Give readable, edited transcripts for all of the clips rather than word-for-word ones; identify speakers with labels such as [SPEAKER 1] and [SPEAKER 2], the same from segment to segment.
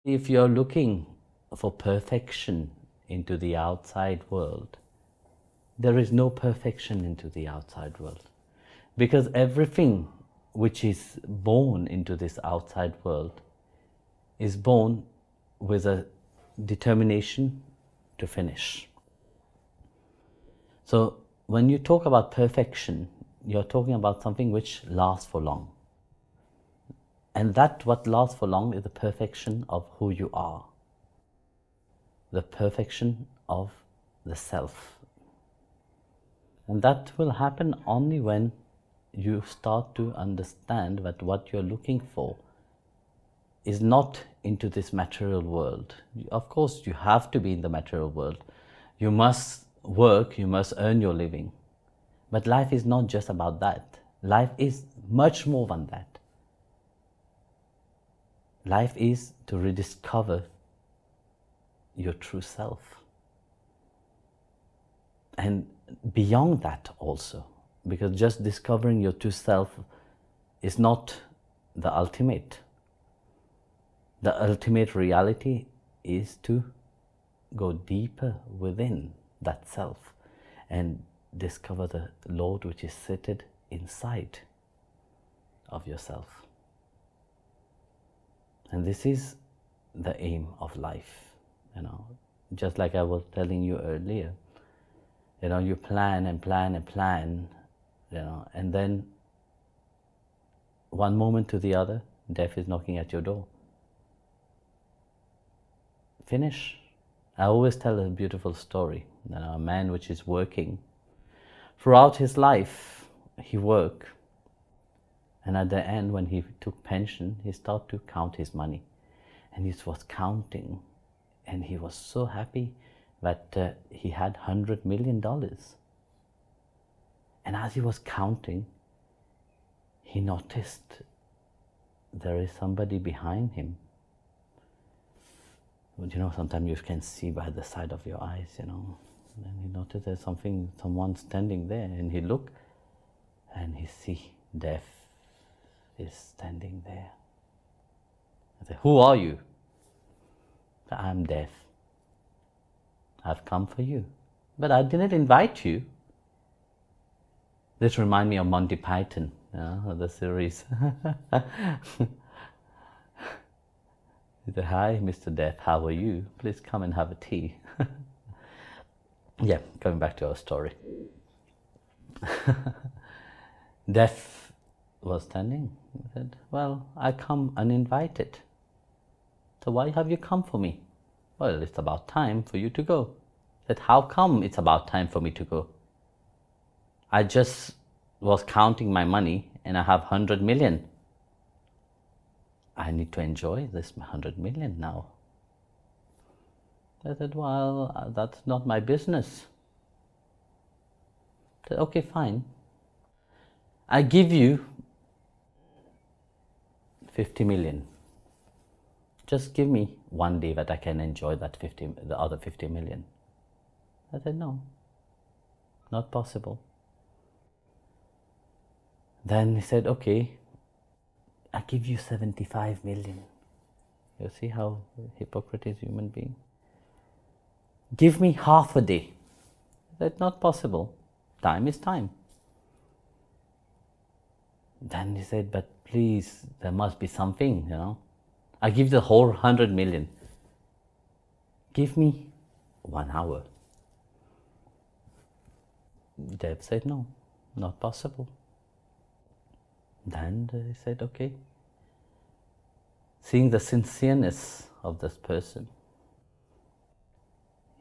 [SPEAKER 1] If you're looking for perfection into the outside world, there is no perfection into the outside world. Because everything which is born into this outside world is born with a determination to finish. So when you talk about perfection, you're talking about something which lasts for long. And that what lasts for long is the perfection of who you are, the perfection of the self. And that will happen only when you start to understand that what you're looking for is not into this material world. Of course, you have to be in the material world. You must work, you must earn your living. But life is not just about that. Life is much more than that. Life is to rediscover your true self. And beyond that also, because just discovering your true self is not the ultimate. The ultimate reality is to go deeper within that self and discover the Lord which is seated inside of yourself. And this is the aim of life, just like I was telling you earlier. You plan and plan and plan, and then one moment to the other, death is knocking at your door. Finish. I always tell a beautiful story. A man which is working throughout his life, he worked, and at the end, when he took pension, he started to count his money, and he was counting, and he was so happy that he had $100 million. And as he was counting, he noticed there is somebody behind him. Sometimes you can see by the side of your eyes, and he noticed there's someone standing there, and he looked, and he see death is standing there. I said, "Who are you?" I said, "I'm death. I've come for you. But I didn't invite you." This reminds me of Monty Python, the series. He said, "Hi, Mr. Death, how are you? Please come and have a tea." Yeah, coming back to our story. Death was standing. He said, "Well, I come uninvited. So why have you come for me?" "Well, it's about time for you to go." He said, "How come it's about time for me to go? I just was counting my money and I have 100 million. I need to enjoy this 100 million now." I said, "Well, that's not my business." I said, "Okay, fine. I give you 50 million. Just give me one day that I can enjoy the other 50 million. I said, "No, not possible." Then he said, "Okay, I give you 75 million. You see how hypocrite is human being? "Give me half a day." I said, "Not possible. Time is time." Then he said, "But please, there must be something, I give the whole 100 million. Give me 1 hour." Dev said, "No, not possible." Then he said, "Okay." Seeing the sincereness of this person,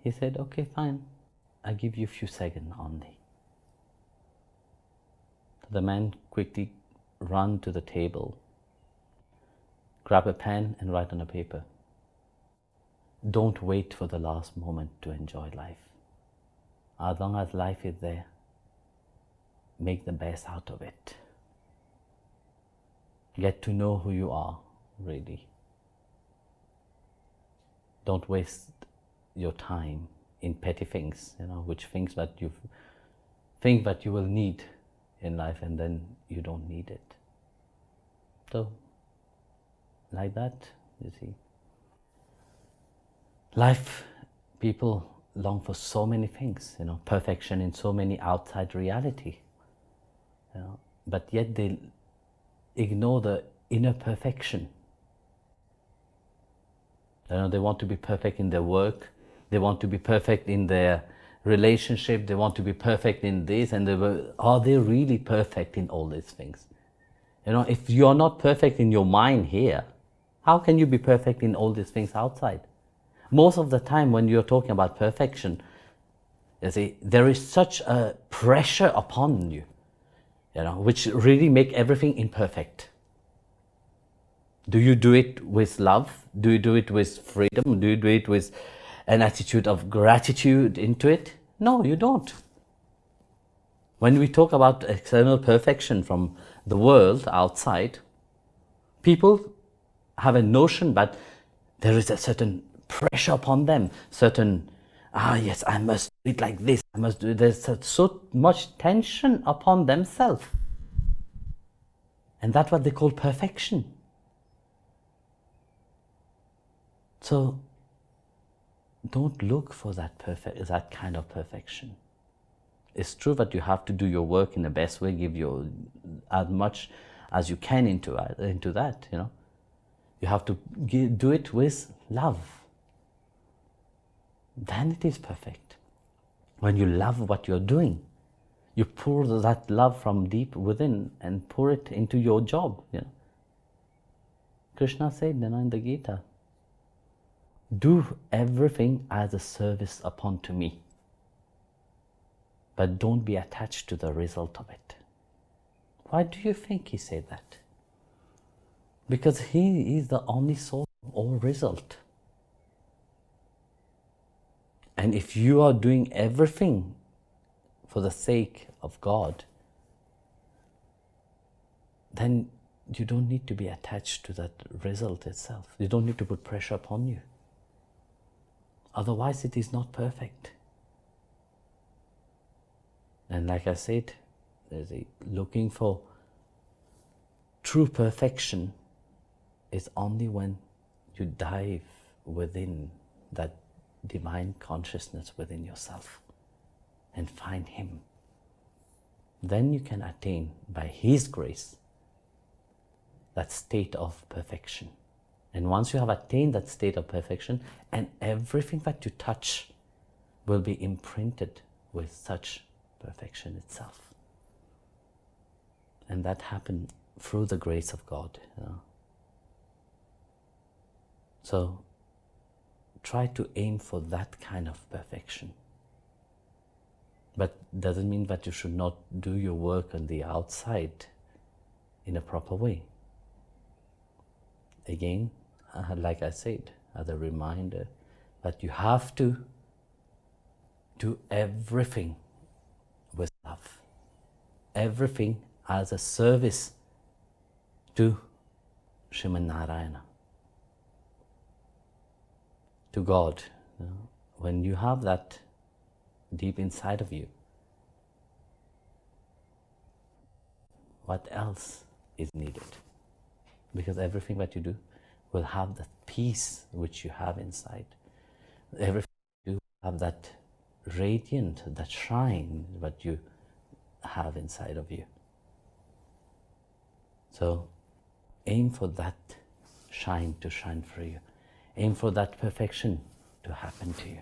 [SPEAKER 1] he said, "Okay, fine. I give you a few seconds only." The man quickly ran to the table, grab a pen and write on a paper. Don't wait for the last moment to enjoy life. As long as life is there, make the best out of it. Get to know who you are, really. Don't waste your time in petty things, which things that you think that you will need in life and then you don't need it. So, like that, you see. Life, people long for so many things, perfection in so many outside reality, but yet they ignore the inner perfection. They want to be perfect in their work, they want to be perfect in their relationship, they want to be perfect in this, and are they really perfect in all these things? If you're not perfect in your mind here, how can you be perfect in all these things outside? Most of the time when you're talking about perfection, you see, there is such a pressure upon you, which really make everything imperfect. Do you do it with love? Do you do it with freedom? Do you do it with an attitude of gratitude into it? No, you don't. When we talk about external perfection from the world outside, people have a notion that there is a certain pressure upon them, certain, yes, I must do it like this, I must do it. There's so much tension upon themselves. And that's what they call perfection. So don't look for that kind of perfection. It's true that you have to do your work in the best way, give your as much as you can into that, You have to do it with love. Then it is perfect. When you love what you're doing, you pour that love from deep within and pour it into your job. Krishna said, in the Gita, do everything as a service upon to me, but don't be attached to the result of it. Why do you think he said that? Because he is the only source of all result. And if you are doing everything for the sake of God, then you don't need to be attached to that result itself. You don't need to put pressure upon you. Otherwise, it is not perfect. And like I said, looking for true perfection is only when you dive within that divine consciousness within yourself and find Him. Then you can attain, by His grace, that state of perfection. And once you have attained that state of perfection, and everything that you touch will be imprinted with such perfection itself. And that happened through the grace of God. So try to aim for that kind of perfection. But doesn't mean that you should not do your work on the outside in a proper way. Again, like I said, as a reminder that you have to do everything with love. Everything as a service to Sriman Narayana, to God. When you have that deep inside of you, what else is needed? Because everything that you do will have that peace which you have inside. Everything you do will have that radiant, that shine that you have inside of you. So aim for that shine to shine for you. Aim for that perfection to happen to you.